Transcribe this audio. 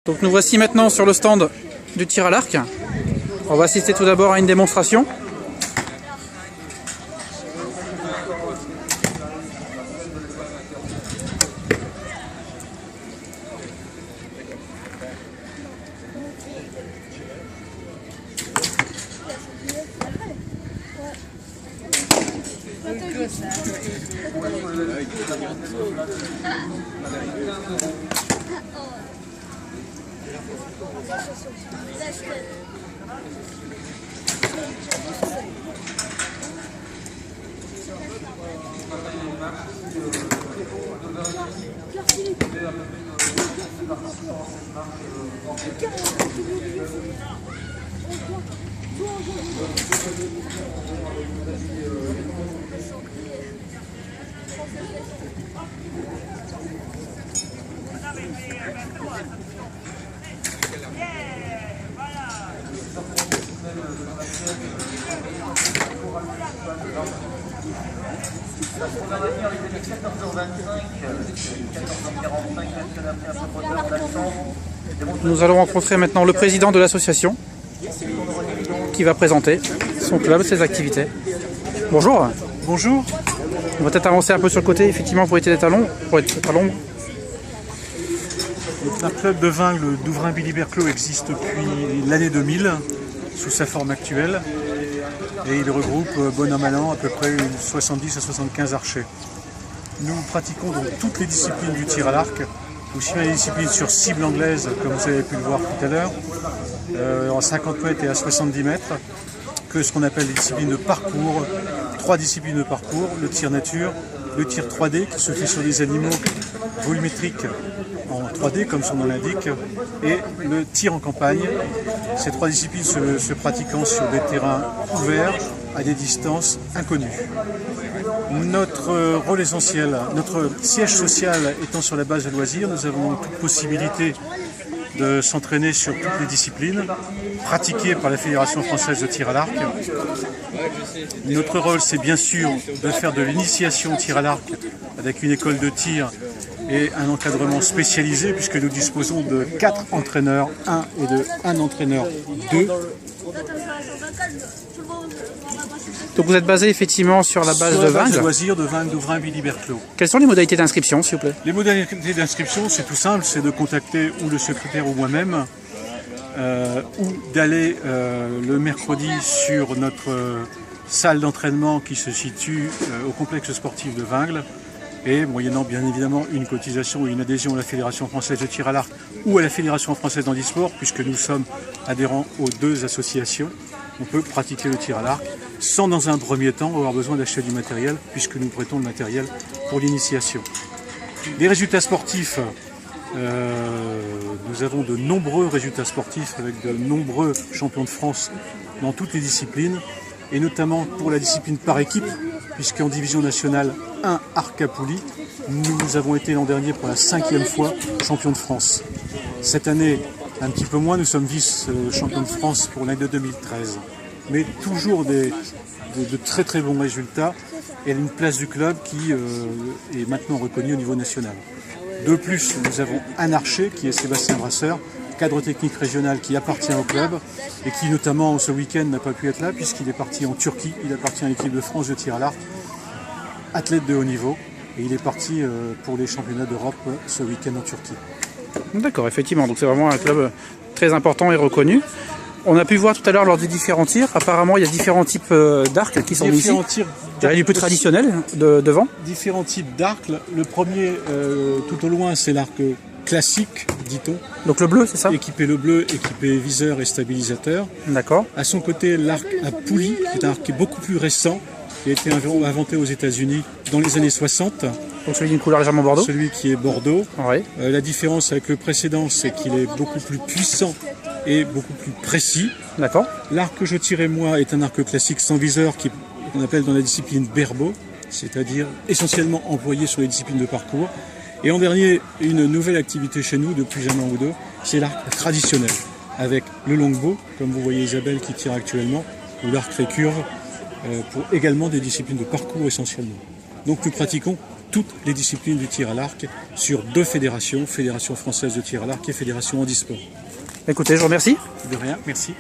Donc nous voici maintenant sur le stand du tir à l'arc. On va assister tout d'abord à une démonstration. Nous allons rencontrer maintenant le président de l'association qui va présenter son club, ses activités. Bonjour. Bonjour. On va peut-être avancer un peu sur le côté, effectivement, pour être à l'ombre. Un club de Vingles d'Ouvrain-Billy-Berclos existe depuis l'année 2000 sous sa forme actuelle et il regroupe bon an mal an à peu près 70 à 75 archers. Nous pratiquons donc toutes les disciplines du tir à l'arc, aussi bien les disciplines sur cible anglaise comme vous avez pu le voir tout à l'heure, en 50 mètres et à 70 mètres, que ce qu'on appelle les disciplines de parcours, 3 disciplines de parcours, le tir nature, le tir 3D qui se fait sur des animaux volumétriques en 3D comme son nom l'indique, et le tir en campagne. Ces 3 disciplines se pratiquant sur des terrains ouverts à des distances inconnues. Notre rôle essentiel, notre siège social étant sur la base de loisirs, nous avons toute possibilité de s'entraîner sur toutes les disciplines pratiquées par la Fédération française de tir à l'arc. Notre rôle, c'est bien sûr de faire de l'initiation au tir à l'arc avec une école de tir et un encadrement spécialisé puisque nous disposons de 4 entraîneurs 1 et de 1 entraîneur 2. Donc vous êtes basé effectivement sur la base de Vingles. De loisirs de Vingles d'Ouvrain-Billy-Berclos. Quelles sont les modalités d'inscription, s'il vous plaît? Les modalités d'inscription, c'est tout simple, c'est de contacter ou le secrétaire ou moi-même, ou d'aller le mercredi sur notre salle d'entraînement qui se situe au complexe sportif de Vingles, et moyennant bien évidemment une cotisation et une adhésion à la Fédération française de tir à l'arc ou à la Fédération française d'handisport, puisque nous sommes adhérents aux 2 associations, on peut pratiquer le tir à l'arc sans dans un premier temps avoir besoin d'acheter du matériel, puisque nous prêtons le matériel pour l'initiation. Les résultats sportifs, nous avons de nombreux résultats sportifs avec de nombreux champions de France dans toutes les disciplines, et notamment pour la discipline par équipe, puisqu'en division nationale 1 arc à poulie, nous avons été l'an dernier pour la 5e fois champions de France. Cette année, un petit peu moins, nous sommes vice-champions de France pour l'année de 2013. Mais toujours de très très bons résultats et une place du club qui est maintenant reconnue au niveau national. De plus, nous avons un archer qui est Sébastien Brasseur, cadre technique régional qui appartient au club et qui notamment ce week-end n'a pas pu être là puisqu'il est parti en Turquie, il appartient à l'équipe de France de tir à l'arc, athlète de haut niveau, et il est parti pour les championnats d'Europe ce week-end en Turquie. D'accord, effectivement, donc c'est vraiment un club très important et reconnu. On a pu voir tout à l'heure lors des différents tirs, apparemment il y a différents types d'arcs qui sont mis ici. Il y a du plus traditionnel devant. Différents types d'arcs. Le premier, tout au loin, c'est l'arc classique, dit-on. Donc le bleu, c'est ça? Équipé le bleu, équipé viseur et stabilisateur. D'accord. À son côté, l'arc à poulie, qui est un arc qui est beaucoup plus récent, qui a été inventé aux États-Unis dans les années 60. Donc celui d'une couleur légèrement bordeaux. Celui qui est bordeaux. Oui. La différence avec le précédent, c'est qu'il est beaucoup plus puissant et beaucoup plus précis. D'accord. L'arc que je tirais moi est un arc classique sans viseur qu'on appelle dans la discipline berbeau, c'est-à-dire essentiellement employé sur les disciplines de parcours. Et en dernier, une nouvelle activité chez nous depuis un an ou 2, c'est l'arc traditionnel, avec le longbow, comme vous voyez Isabelle qui tire actuellement, ou l'arc récurve, pour également des disciplines de parcours essentiellement. Donc nous pratiquons toutes les disciplines du tir à l'arc sur 2 fédérations, Fédération française de tir à l'arc et Fédération handisport. Écoutez, je vous remercie. De rien, merci.